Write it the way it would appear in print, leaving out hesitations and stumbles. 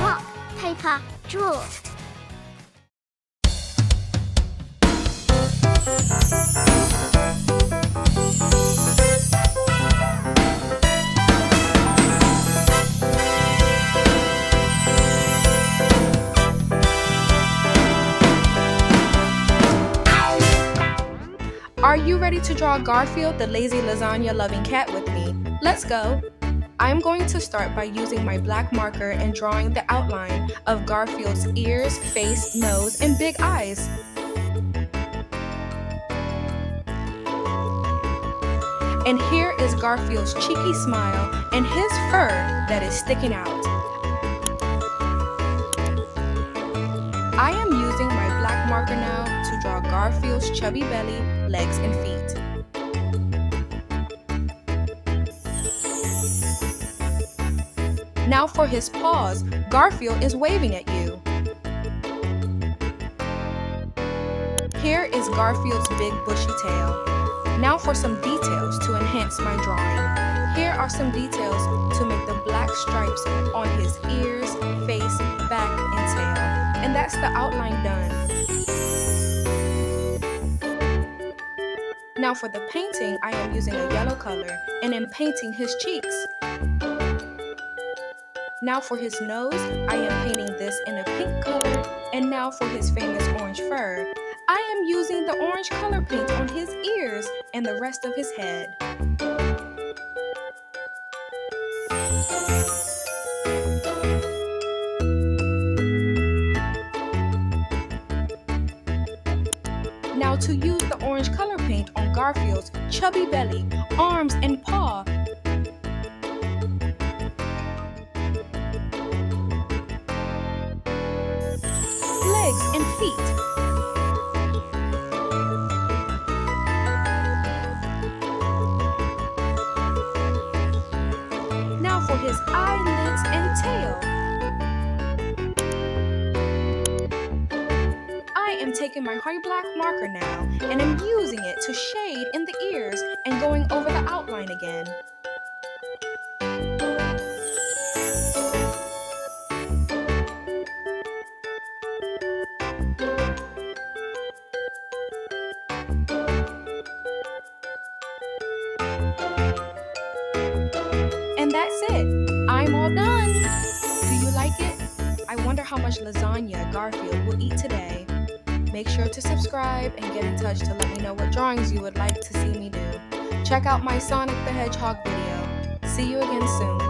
Rock.Paper.Draw. Are you ready to draw Garfield, the lazy lasagna-loving cat with me? Let's go! I'm going to start by using my black marker and drawing the outline of Garfield's ears, face, nose, and big eyes. And here is Garfield's cheeky smile and his fur that is sticking out. I am using my black marker now to draw Garfield's chubby belly, legs, and feet. Now for his paws, Garfield is waving at you. Here is Garfield's big bushy tail. Now for some details to enhance my drawing. Here are some details to make the black stripes on his ears, face, back, and tail. And that's the outline done. Now for the painting, I am using a yellow color and am painting his cheeks. Now for his nose, I am painting this in a pink color, and now for his famous orange fur, I am using the orange color paint on his ears and the rest of his head. Now to use the orange color paint on Garfield's chubby belly, arms, and paw, legs, and feet. Now for his eyelids and tail. I am taking my white black marker now and am using it to shade in the ears and going over the outline again. And that's it. I'm all done. Do you like it? I wonder how much lasagna Garfield will eat today. Make sure to subscribe and get in touch to let me know what drawings you would like to see me do. Check out my Sonic the Hedgehog video. See you again soon.